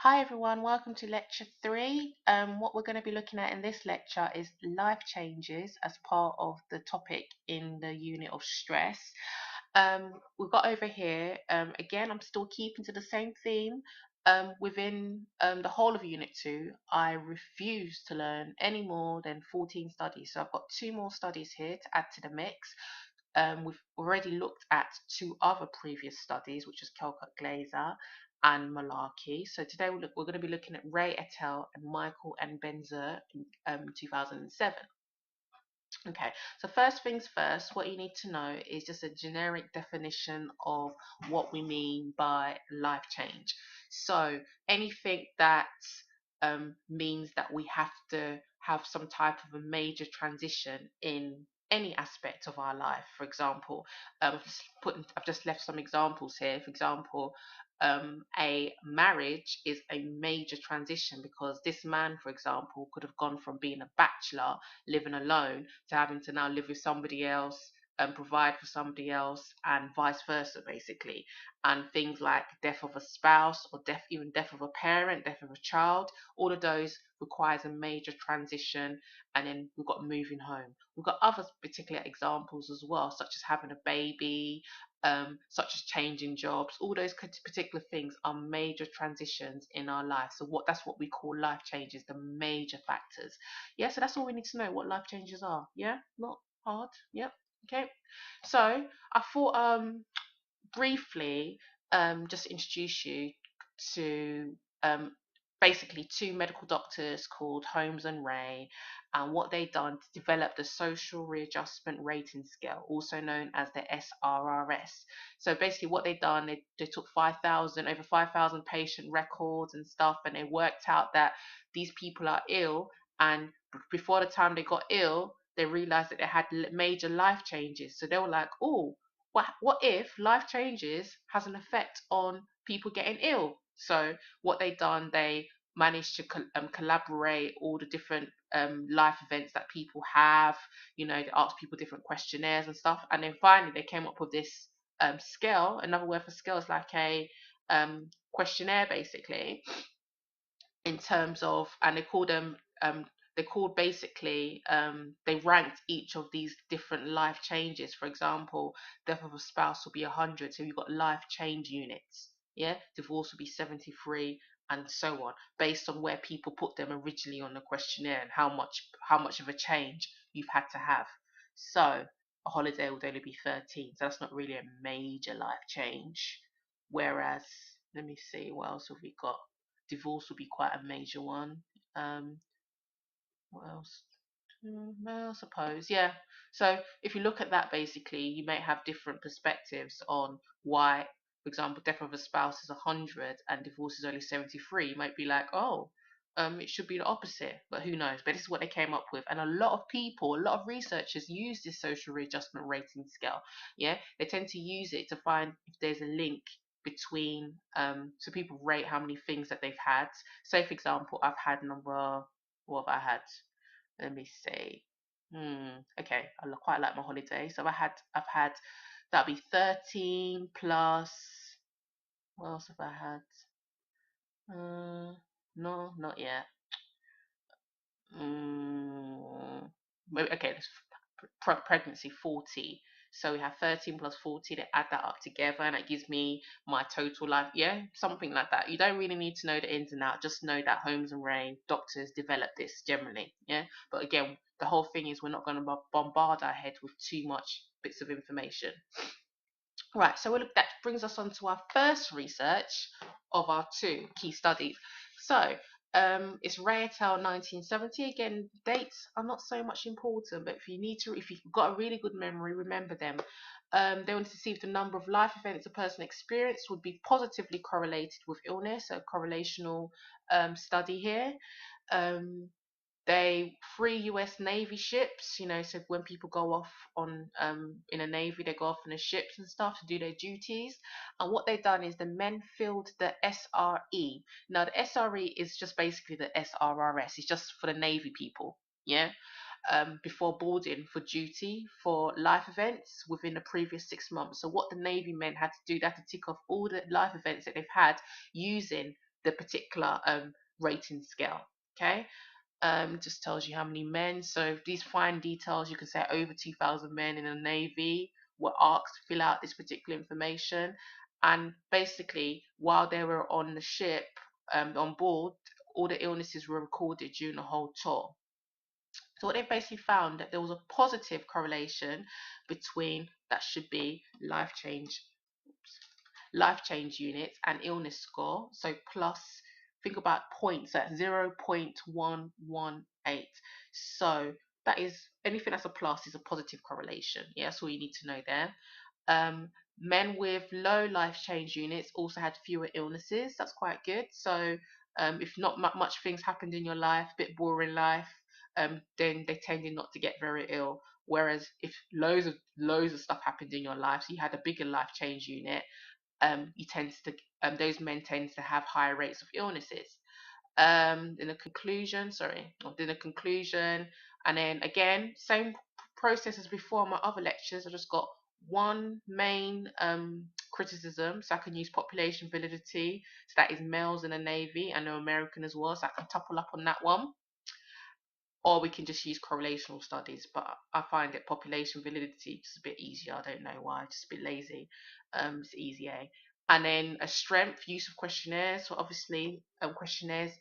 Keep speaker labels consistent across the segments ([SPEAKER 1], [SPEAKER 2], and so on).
[SPEAKER 1] Hi everyone, welcome to lecture 3. What we're going to be looking at in this lecture is life changes as part of the topic in the unit of stress. We've got over here, again, I'm still keeping to the same theme. Within the whole of Unit 2, I refuse to learn any more than 14 studies. So I've got two more studies here to add to the mix. We've already looked at two other previous studies, which is Kelcutt-Glaser and Malarkey. So today we're going to be looking at Ray et al. And Michael and Benzer in 2007. Okay, so first things first, what you need to know is just a generic definition of what we mean by life change. So anything that means that we have to have some type of a major transition in any aspect of our life. For example, I've just left some examples here. For example, a marriage is a major transition because this man, for example, could have gone from being a bachelor living alone to having to now live with somebody else and provide for somebody else and vice versa, basically. And things like death of a spouse or death of a parent, death of a child, all of those requires a major transition. And then we've got moving home. We've got other particular examples as well, such as having a baby, such as changing jobs. All those particular things are major transitions in our life. So that's what we call life changes, the major factors. Yeah, so that's all we need to know, what life changes are. Yeah, not hard. Yep. Okay. So I thought briefly just introduce you to basically two medical doctors called Holmes and Ray, and what they done to develop the social readjustment rating scale, also known as the SRRS. So basically what they done, they took 5,000 over 5,000 patient records and stuff, and they worked out that these people are ill, and before the time they got ill they realized that they had major life changes. So they were like, oh, what if life changes has an effect on people getting ill? So what they done, they managed to collaborate all the different life events that people have. They asked people different questionnaires and stuff, and then finally they came up with this scale. Another word for scale is like a questionnaire, basically, in terms of, and they called basically, they ranked each of these different life changes. For example, death of a spouse will be 100, so you've got life change units. Yeah, divorce will be 73, and so on, based on where people put them originally on the questionnaire and how much of a change you've had to have. So a holiday would only be 13, so that's not really a major life change. Whereas, let me see, what else have we got? Divorce would be quite a major one. Um, what else? Well, I suppose, yeah. So if you look at that, basically, you may have different perspectives on why, for example, death of a spouse is 100 and divorce is only 73. You might be like, oh, it should be the opposite, but who knows? But this is what they came up with, and a lot of people, a lot of researchers use this social readjustment rating scale. Yeah, they tend to use it to find if there's a link between, so people rate how many things that they've had. Say, for example, I've had number, what have I had? Let me see. Okay, quite like my holiday. So I've had that'd be 13 plus. What else have I had? No, not yet. Okay, pregnancy 40. So we have 13 plus 40. They add that up together, and that gives me my total life. Yeah, something like that. You don't really need to know the ins and outs. Just know that Holmes and Ray doctors develop this generally. Yeah, but again, the whole thing is we're not going to bombard our head with too much bits of information. Right, so that brings us on to our first research of our two key studies. So it's Ray et al. 1970. Again, dates are not so much important, but if you've got a really good memory, remember them. They wanted to see if the number of life events a person experienced would be positively correlated with illness, a correlational study here. Um, they free US Navy ships, so when people go off on in a navy, they go off on the ships and stuff to do their duties. And what they've done is the men filled the SRE. Now the SRE is just basically the SRRS. It's just for the navy people, yeah. Before boarding for duty for life events within the previous 6 months. So what the navy men had to do, they had to tick off all the life events that they've had using the particular rating scale. Okay, just tells you how many men. So these fine details, you can say over 2,000 men in the Navy were asked to fill out this particular information. And basically, while they were on the ship, on board, all the illnesses were recorded during the whole tour. So what they basically found that there was a positive correlation between that should be life change units and illness score. So plus, think about points at 0.118. So that is anything that's a plus is a positive correlation. Yeah, that's all you need to know there. Um, Men with low life change units also had fewer illnesses. That's quite good. So if not much things happened in your life, bit boring life, then they tended not to get very ill. Whereas if loads of stuff happened in your life, so you had a bigger life change unit, you tend to those men tend to have higher rates of illnesses. In a conclusion, and then again, same process as before my other lectures. I just got one main criticism, so I can use population validity. So that is males in the Navy. I know American as well, so I can topple up on that one. Or we can just use correlational studies, but I find it population validity just a bit easier. I don't know why, just a bit lazy. It's easier. And then a strength use of questionnaires. So obviously, questionnaires,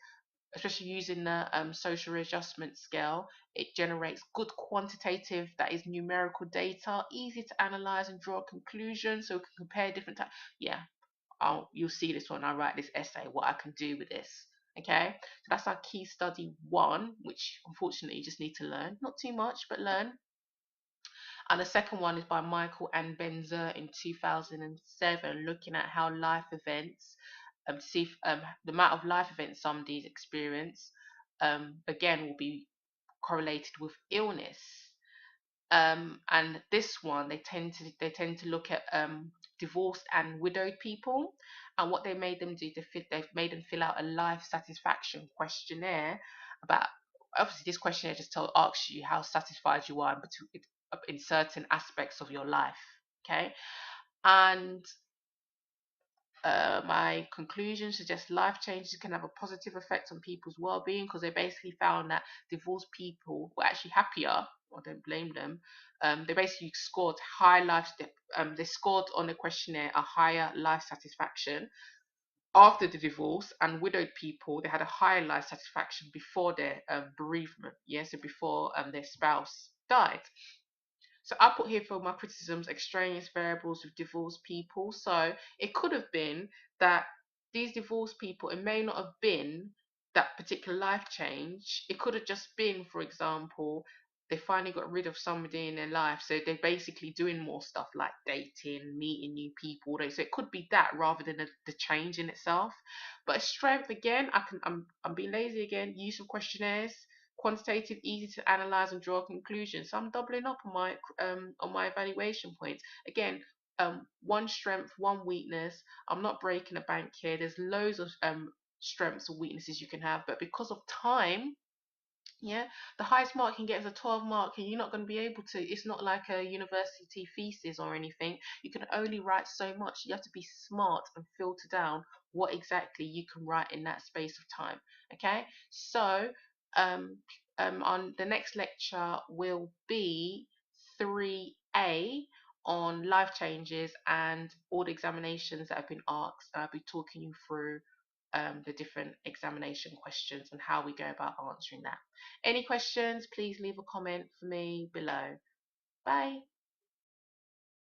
[SPEAKER 1] especially using the social readjustment scale, it generates good quantitative, that is numerical data, easy to analyze and draw conclusions, so we can compare different types. Yeah, you'll see this when I write this essay, what I can do with this. Okay, so that's our key study one, which unfortunately you just need to learn, not too much, but learn. And the second one is by Michael and Benzer in 2007, looking at how life events, to see if, the amount of life events somebody's experience, again, will be correlated with illness. And this one, they tend to look at divorced and widowed people, and what they made them do, they've made them fill out a life satisfaction questionnaire about. Obviously, this questionnaire asks you how satisfied you are in certain aspects of your life. Okay, and my conclusion suggests life changes can have a positive effect on people's well-being, because they basically found that divorced people were actually happier. I don't blame them. They basically scored high life. They scored on the questionnaire a higher life satisfaction after the divorce, and widowed people, they had a higher life satisfaction before their bereavement. Yes, so before their spouse died. So I put here for my criticisms extraneous variables with divorced people. So it could have been that these divorced people, it may not have been that particular life change. It could have just been, for example, they finally got rid of somebody in their life. So they're basically doing more stuff like dating, meeting new people. So it could be that rather than the change in itself. But a strength again, I'm being lazy again, use of questionnaires, quantitative, easy to analyze and draw conclusions. So I'm doubling up on my evaluation points. Again, one strength, one weakness. I'm not breaking a bank here. There's loads of strengths or weaknesses you can have, but because of time, yeah, the highest mark you can get is a 12 mark, and you're not going to be able to. It's not like a university thesis or anything. You can only write so much. You have to be smart and filter down what exactly you can write in that space of time. Okay, so um, on the next lecture will be 3A on life changes and all the examinations that have been asked. I'll be talking you through the different examination questions and how we go about answering that. Any questions, please leave a comment for me below. Bye.